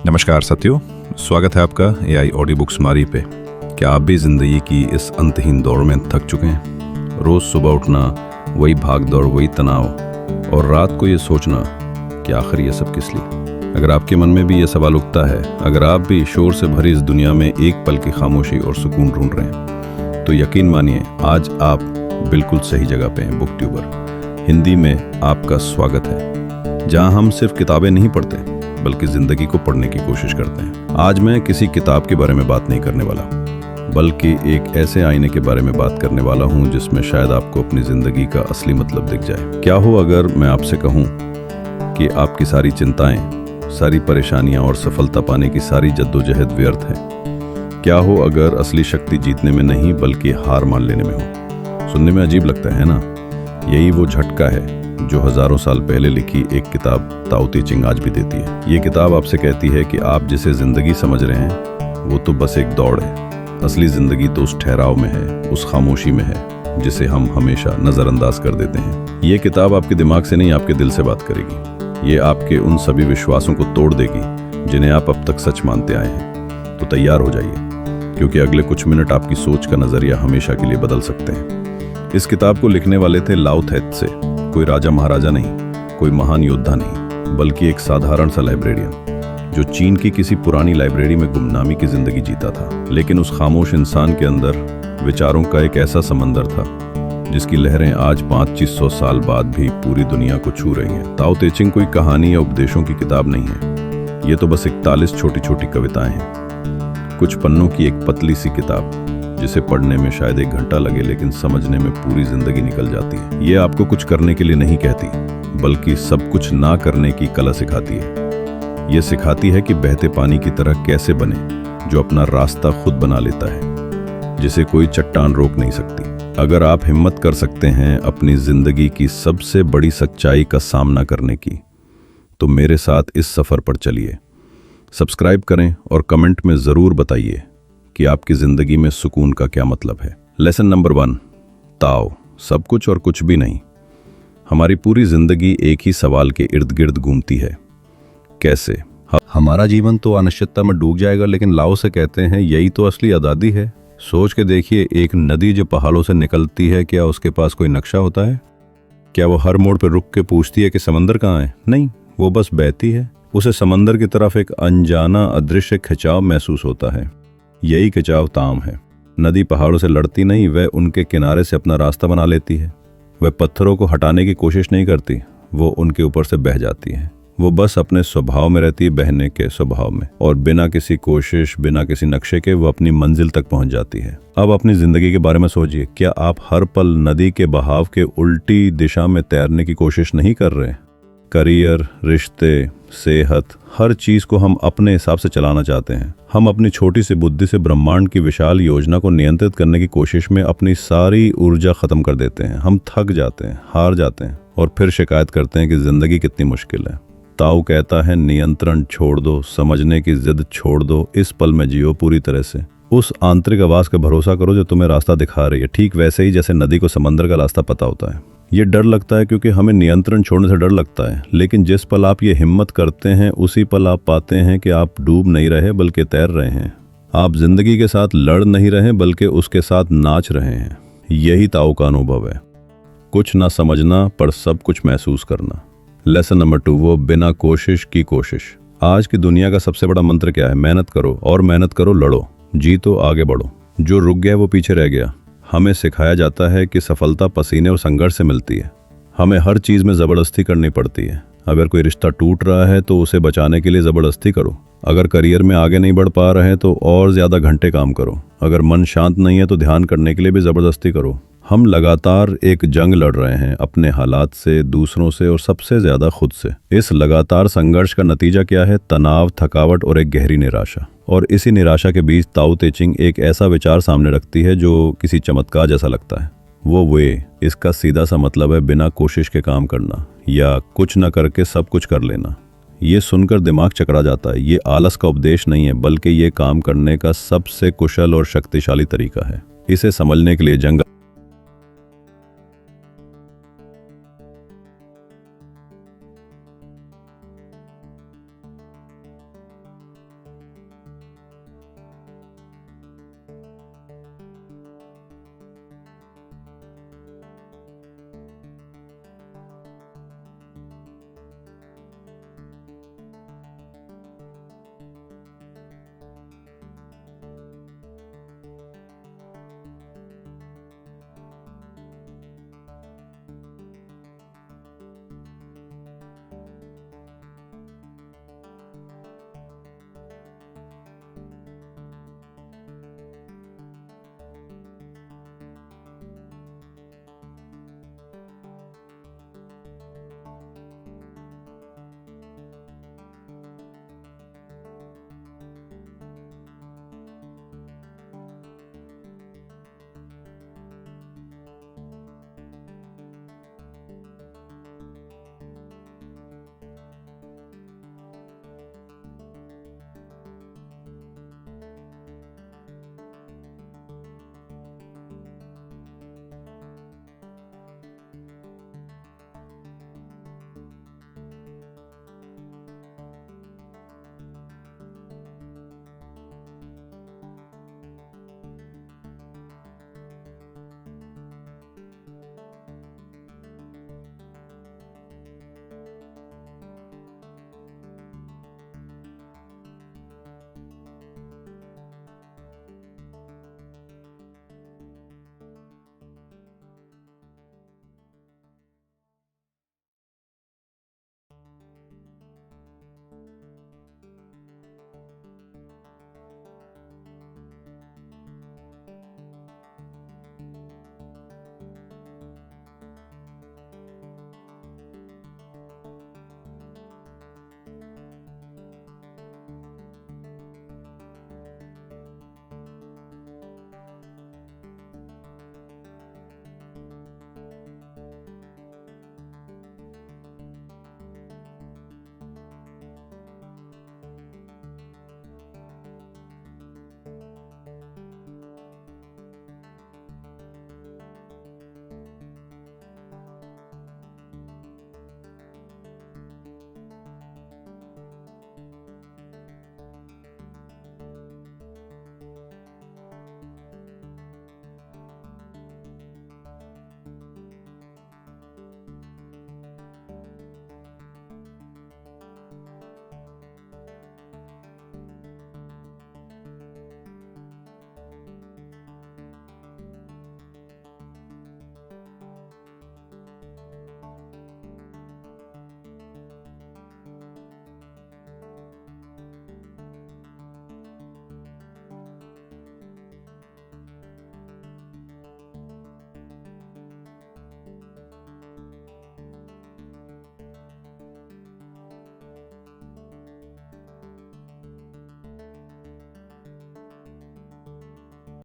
नमस्कार साथियों, स्वागत है आपका एआई ऑडियो बुक्स मारी पे। क्या आप भी जिंदगी की इस अंतहीन दौड़ में थक चुके हैं? रोज सुबह उठना, वही भाग दौड़, वही तनाव, और रात को ये सोचना कि आखिर ये सब किस लिए? अगर आपके मन में भी ये सवाल उठता है, अगर आप भी शोर से भरी इस दुनिया में एक पल की खामोशी और सुकून ढूंढ रहे हैं, तो यकीन मानिए आज आप बिल्कुल सही जगह पे हैं। बुक ट्यूबर हिंदी में आपका स्वागत है, जहां हम सिर्फ किताबें नहीं पढ़ते बल्कि जिंदगी को पढ़ने की कोशिश करते हैं। आज मैं किसी किताब के बारे में बात नहीं करने वाला, बल्कि एक ऐसे आईने के बारे में बात करने वाला हूं जिसमें शायद आपको अपनी जिंदगी का असली मतलब दिख जाए। क्या हो अगर मैं आपसे कहूं कि आपकी सारी चिंताएं, सारी परेशानियां और सफलता पाने की सारी जद्दोजहद व्यर्थ है? क्या हो अगर असली शक्ति जीतने में नहीं बल्कि हार मान लेने में हो? सुनने में अजीब लगता है ना? यही वो झटका है जो हजारों साल पहले लिखी एक किताब ताओ ते चिंग आज भी देती है। ये किताब आपसे कहती है कि आप जिसे जिंदगी समझ रहे हैं वो तो बस एक दौड़ है। असली जिंदगी तो उस ठहराव में है, उस खामोशी में है जिसे हम हमेशा नजरअंदाज कर देते हैं। ये किताब आपके दिमाग से नहीं, आपके दिल से बात करेगी। ये आपके उन सभी विश्वासों को तोड़ देगी जिन्हें आप अब तक सच मानते आए हैं। तो तैयार हो जाइए, क्योंकि अगले कुछ मिनट आपकी सोच का नजरिया हमेशा के लिए बदल सकते हैं। इस किताब को लिखने वाले थे लाओ त्से, कोई राजा महाराजा नहीं, कोई महान योद्धा नहीं, बल्कि एक साधारण सा लाइब्रेरियन जो चीन की किसी पुरानी लाइब्रेरी में गुमनामी की जिंदगी जीता था। लेकिन उस खामोश इंसान के अंदर विचारों का एक ऐसा समंदर था जिसकी लहरें आज 2500 साल बाद भी पूरी दुनिया को छू रही हैं। ताओ ते चिंग कोई कहानी या उपदेशों की किताब नहीं है। ये तो बस 41 छोटी छोटी कविताएं हैं, कुछ पन्नों की एक पतली सी किताब जिसे पढ़ने में शायद 1 घंटा लगे लेकिन समझने में पूरी जिंदगी निकल जाती है। ये आपको कुछ करने के लिए नहीं कहती, बल्कि सब कुछ ना करने की कला सिखाती है। ये सिखाती है कि बहते पानी की तरह कैसे बने, जो अपना रास्ता खुद बना लेता है, जिसे कोई चट्टान रोक नहीं सकती। अगर आप हिम्मत कर सकते हैं अपनी जिंदगी की सबसे बड़ी सच्चाई का सामना करने की, तो मेरे साथ इस सफर पर चलिए। सब्सक्राइब करें और कमेंट में जरूर बताइए कि आपकी जिंदगी में सुकून का क्या मतलब है। लेसन नंबर 1, ताओ, सब कुछ और कुछ भी नहीं। हमारी पूरी जिंदगी एक ही सवाल के इर्द गिर्द घूमती है, कैसे? हमारा जीवन तो अनिश्चितता में डूब जाएगा, लेकिन लाओ से कहते हैं यही तो असली आज़ादी है। सोच के देखिए, एक नदी जो पहाड़ों से निकलती है, क्या उसके पास कोई नक्शा होता है? क्या वो हर मोड़ पर रुक के पूछती है कि समंदर कहाँ है? नहीं, वो बस बहती है। उसे समंदर की तरफ एक अनजाना अदृश्य खिंचाव महसूस होता है। यही खिंचाव ताम है। नदी पहाड़ों से लड़ती नहीं, वह उनके किनारे से अपना रास्ता बना लेती है। वह पत्थरों को हटाने की कोशिश नहीं करती, वो उनके ऊपर से बह जाती है। वो बस अपने स्वभाव में रहती है, बहने के स्वभाव में, और बिना किसी कोशिश, बिना किसी नक्शे के वो अपनी मंजिल तक पहुंच जाती है। अब अपनी जिंदगी के बारे में सोचिए, क्या आप हर पल नदी के बहाव के उल्टी दिशा में तैरने की कोशिश नहीं कर रहे? करियर, रिश्ते, सेहत, हर चीज को हम अपने हिसाब से चलाना चाहते हैं। हम अपनी छोटी सी बुद्धि से ब्रह्मांड की विशाल योजना को नियंत्रित करने की कोशिश में अपनी सारी ऊर्जा खत्म कर देते हैं। हम थक जाते हैं, हार जाते हैं, और फिर शिकायत करते हैं कि जिंदगी कितनी मुश्किल है। ताओ कहता है, नियंत्रण छोड़ दो, समझने की जिद छोड़ दो, इस पल में जियो पूरी तरह से। उस आंतरिक आवाज का भरोसा करो जो तुम्हें रास्ता दिखा रही है, ठीक वैसे ही जैसे नदी को समंदर का रास्ता पता होता है। ये डर लगता है क्योंकि हमें नियंत्रण छोड़ने से डर लगता है, लेकिन जिस पल आप ये हिम्मत करते हैं उसी पल आप पाते हैं कि आप डूब नहीं रहे बल्कि तैर रहे हैं। आप जिंदगी के साथ लड़ नहीं रहे बल्कि उसके साथ नाच रहे हैं। यही ताओ का अनुभव है, कुछ ना समझना पर सब कुछ महसूस करना। लेसन नंबर 2, वो बिना कोशिश की कोशिश। आज की दुनिया का सबसे बड़ा मंत्र क्या है? मेहनत करो और मेहनत करो, लड़ो, जीतो, आगे बढ़ो। जो रुक गया वो पीछे रह गया। हमें सिखाया जाता है कि सफलता पसीने और संघर्ष से मिलती है। हमें हर चीज में जबरदस्ती करनी पड़ती है। अगर कोई रिश्ता टूट रहा है तो उसे बचाने के लिए जबरदस्ती करो। अगर करियर में आगे नहीं बढ़ पा रहे हैं तो और ज्यादा घंटे काम करो। अगर मन शांत नहीं है तो ध्यान करने के लिए भी जबरदस्ती करो। हम लगातार एक जंग लड़ रहे हैं, अपने हालात से, दूसरों से, और सबसे ज्यादा खुद से। इस लगातार संघर्ष का नतीजा क्या है? तनाव, थकावट और एक गहरी निराशा। और इसी निराशा के बीच ताओ ते चिंग एक ऐसा विचार सामने रखती है जो किसी चमत्कार जैसा लगता है। वो वे, इसका सीधा सा मतलब है बिना कोशिश के काम करना, या कुछ न करके सब कुछ कर लेना। ये सुनकर दिमाग चकरा जाता है। ये आलस का उपदेश नहीं है, बल्कि ये काम करने का सबसे कुशल और शक्तिशाली तरीका है। इसे समझने के लिए जंग